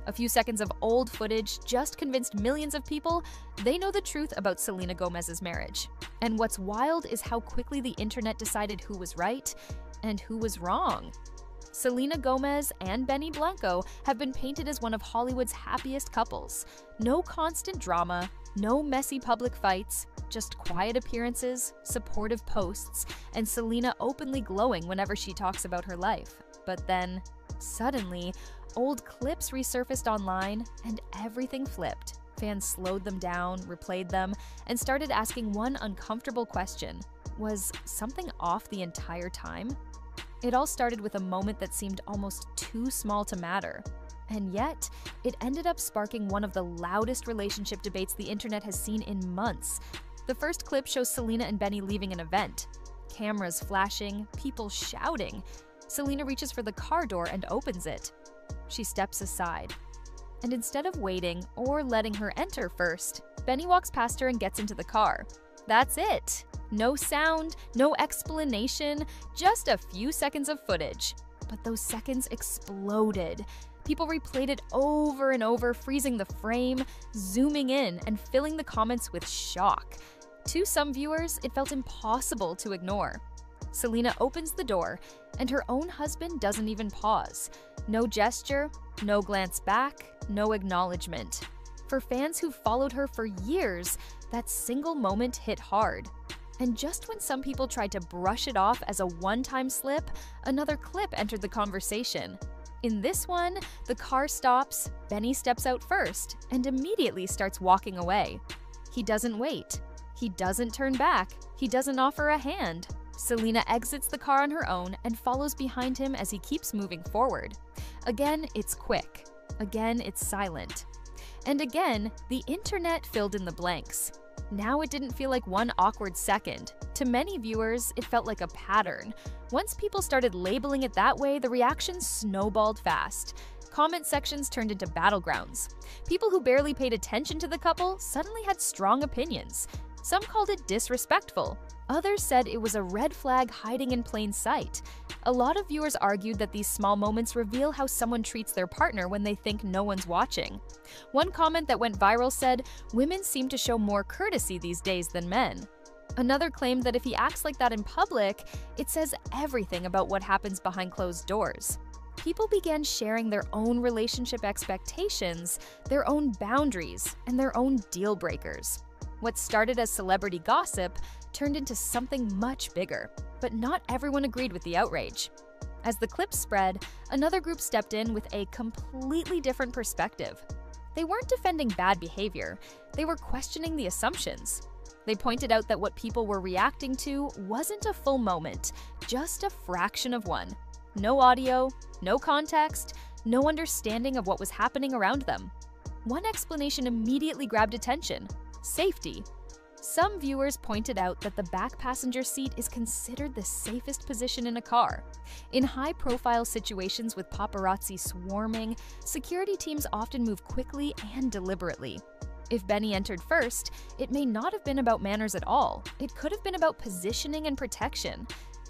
a few seconds of old footage just convinced millions of people they know the truth about Selena Gomez's marriage. And what's wild is how quickly the internet decided who was right and who was wrong. Selena Gomez and Benny Blanco have been painted as one of Hollywood's happiest couples. No constant drama, no messy public fights, just quiet appearances, supportive posts, and Selena openly glowing whenever she talks about her life. But then, suddenly, old clips resurfaced online and everything flipped. Fans slowed them down, replayed them, and started asking one uncomfortable question: was something off the entire time? It all started with a moment that seemed almost too small to matter. And yet, it ended up sparking one of the loudest relationship debates the internet has seen in months. The first clip shows Selena and Benny leaving an event. Cameras flashing, people shouting. Selena reaches for the car door and opens it. She steps aside. And instead of waiting or letting her enter first, Benny walks past her and gets into the car. That's it. No sound, no explanation, just a few seconds of footage. But those seconds exploded. People replayed it over and over, freezing the frame, zooming in, and filling the comments with shock. To some viewers, it felt impossible to ignore. Selena opens the door, and her own husband doesn't even pause. No gesture, no glance back, no acknowledgement. For fans who followed her for years, that single moment hit hard. And just when some people tried to brush it off as a one-time slip, another clip entered the conversation. In this one, the car stops, Benny steps out first, and immediately starts walking away. He doesn't wait. He doesn't turn back. He doesn't offer a hand. Selena exits the car on her own and follows behind him as he keeps moving forward. Again, it's quick. Again, it's silent. And again, the internet filled in the blanks. Now it didn't feel like one awkward second. To many viewers, it felt like a pattern. Once people started labeling it that way, the reactions snowballed fast. Comment sections turned into battlegrounds. People who barely paid attention to the couple suddenly had strong opinions. Some called it disrespectful. Others said it was a red flag hiding in plain sight. A lot of viewers argued that these small moments reveal how someone treats their partner when they think no one's watching. One comment that went viral said, "Women seem to show more courtesy these days than men." Another claimed that if he acts like that in public, it says everything about what happens behind closed doors. People began sharing their own relationship expectations, their own boundaries, and their own deal breakers. What started as celebrity gossip turned into something much bigger, but not everyone agreed with the outrage. As the clips spread, another group stepped in with a completely different perspective. They weren't defending bad behavior, they were questioning the assumptions. They pointed out that what people were reacting to wasn't a full moment, just a fraction of one. No audio, no context, no understanding of what was happening around them. One explanation immediately grabbed attention: safety. Some viewers pointed out that the back passenger seat is considered the safest position in a car. In high-profile situations with paparazzi swarming, security teams often move quickly and deliberately. If Benny entered first, it may not have been about manners at all. It could have been about positioning and protection.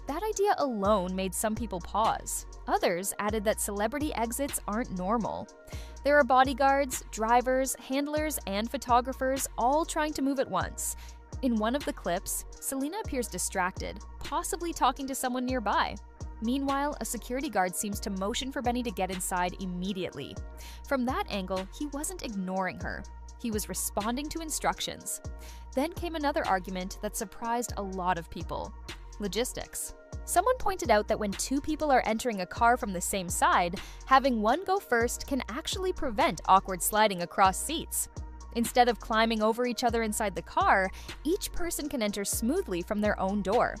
That idea alone made some people pause. Others added that celebrity exits aren't normal. There are bodyguards, drivers, handlers, and photographers all trying to move at once. In one of the clips, Selena appears distracted, possibly talking to someone nearby. Meanwhile, a security guard seems to motion for Benny to get inside immediately. From that angle, he wasn't ignoring her. He was responding to instructions. Then came another argument that surprised a lot of people: logistics. Someone pointed out that when two people are entering a car from the same side, having one go first can actually prevent awkward sliding across seats. Instead of climbing over each other inside the car, each person can enter smoothly from their own door.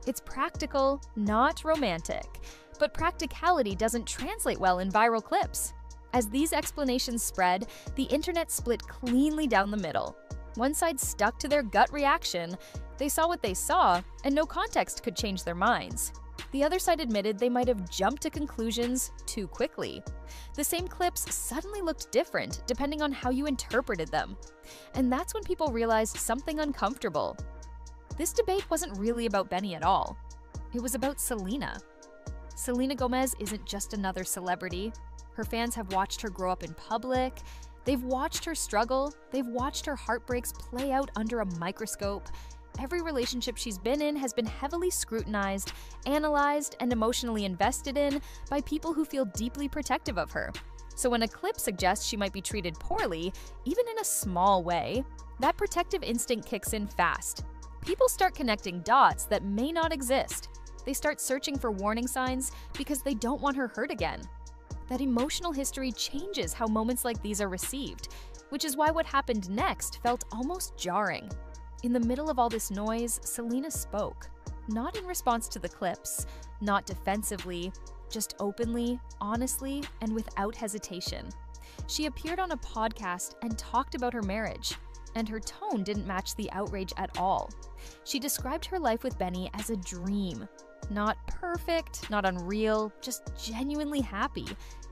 It's practical, not romantic. But practicality doesn't translate well in viral clips. As these explanations spread, the internet split cleanly down the middle. One side stuck to their gut reaction. They saw what they saw, and no context could change their minds. The other side admitted they might have jumped to conclusions too quickly. The same clips suddenly looked different depending on how you interpreted them. And that's when people realized something uncomfortable. This debate wasn't really about Benny at all. It was about Selena. Selena Gomez isn't just another celebrity. Her fans have watched her grow up in public. They've watched her struggle. They've watched her heartbreaks play out under a microscope. Every relationship she's been in has been heavily scrutinized, analyzed, and emotionally invested in by people who feel deeply protective of her. So when a clip suggests she might be treated poorly, even in a small way, that protective instinct kicks in fast. People start connecting dots that may not exist. They start searching for warning signs because they don't want her hurt again. That emotional history changes how moments like these are received, which is why what happened next felt almost jarring. In the middle of all this noise, Selena spoke. Not in response to the clips, not defensively, just openly, honestly, and without hesitation. She appeared on a podcast and talked about her marriage, and her tone didn't match the outrage at all. She described her life with Benny as a dream. Not perfect, not unreal, just genuinely happy.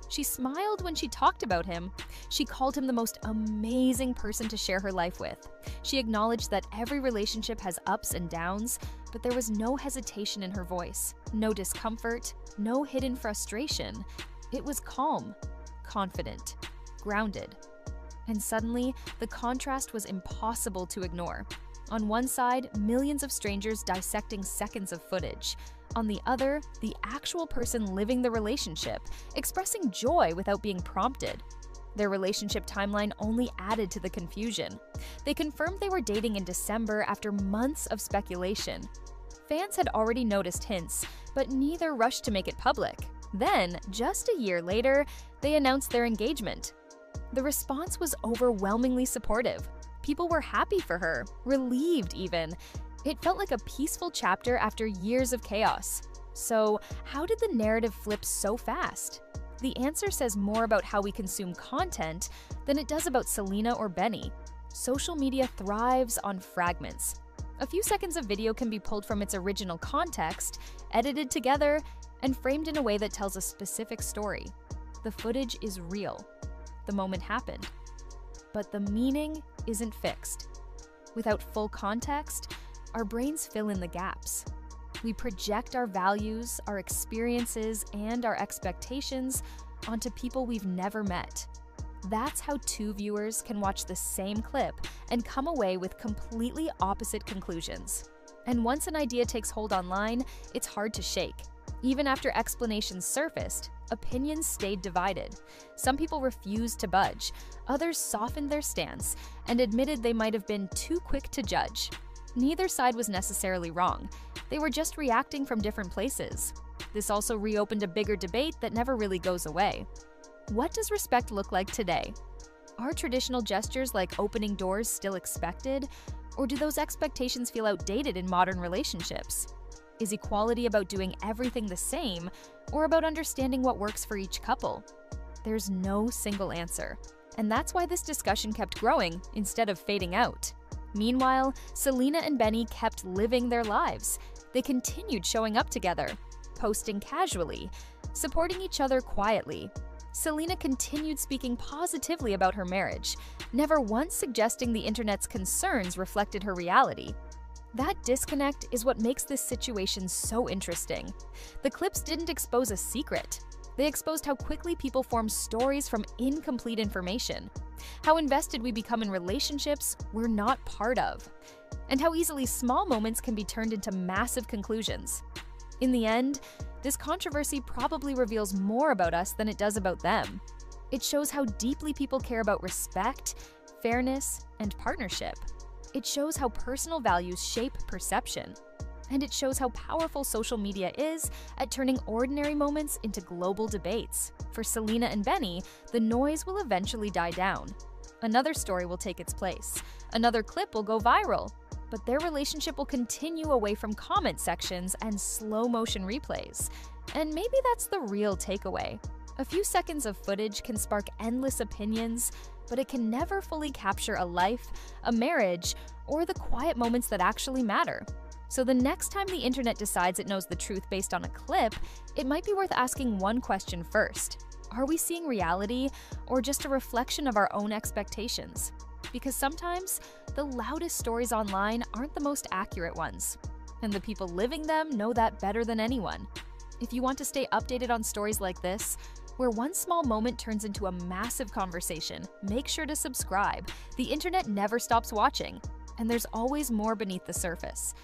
She smiled when she talked about him. She called him the most amazing person to share her life with. She acknowledged that every relationship has ups and downs, but there was no hesitation in her voice, no discomfort, no hidden frustration. It was calm, confident, grounded. And suddenly, the contrast was impossible to ignore. On one side, millions of strangers dissecting seconds of footage. On the other, the actual person living the relationship, expressing joy without being prompted. Their relationship timeline only added to the confusion. They confirmed they were dating in December after months of speculation. Fans had already noticed hints, but neither rushed to make it public. Then, just a year later, they announced their engagement. The response was overwhelmingly supportive. People were happy for her, relieved even. It felt like a peaceful chapter after years of chaos. So, how did the narrative flip so fast? The answer says more about how we consume content than it does about Selena or Benny. Social media thrives on fragments. A few seconds of video can be pulled from its original context, edited together, and framed in a way that tells a specific story. The footage is real. The moment happened. But the meaning isn't fixed. Without full context, our brains fill in the gaps. We project our values, our experiences, and our expectations onto people we've never met. That's how two viewers can watch the same clip and come away with completely opposite conclusions. And once an idea takes hold online, it's hard to shake. Even after explanations surfaced, opinions stayed divided. Some people refused to budge, others softened their stance and admitted they might have been too quick to judge. Neither side was necessarily wrong. They were just reacting from different places. This also reopened a bigger debate that never really goes away. What does respect look like today? Are traditional gestures like opening doors still expected? Or do those expectations feel outdated in modern relationships? Is equality about doing everything the same, or about understanding what works for each couple? There's no single answer. And that's why this discussion kept growing instead of fading out. Meanwhile, Selena and Benny kept living their lives. They continued showing up together, posting casually, supporting each other quietly. Selena continued speaking positively about her marriage, never once suggesting the internet's concerns reflected her reality. That disconnect is what makes this situation so interesting. The clips didn't expose a secret. They exposed how quickly people form stories from incomplete information, how invested we become in relationships we're not part of, and how easily small moments can be turned into massive conclusions. In the end, this controversy probably reveals more about us than it does about them. It shows how deeply people care about respect, fairness, and partnership. It shows how personal values shape perception. And it shows how powerful social media is at turning ordinary moments into global debates. For Selena and Benny, the noise will eventually die down. Another story will take its place. Another clip will go viral. But their relationship will continue away from comment sections and slow-motion replays. And maybe that's the real takeaway. A few seconds of footage can spark endless opinions, but it can never fully capture a life, a marriage, or the quiet moments that actually matter. So the next time the internet decides it knows the truth based on a clip, it might be worth asking one question first. Are we seeing reality, or just a reflection of our own expectations? Because sometimes, the loudest stories online aren't the most accurate ones. And the people living them know that better than anyone. If you want to stay updated on stories like this, where one small moment turns into a massive conversation, make sure to subscribe. The internet never stops watching, and there's always more beneath the surface.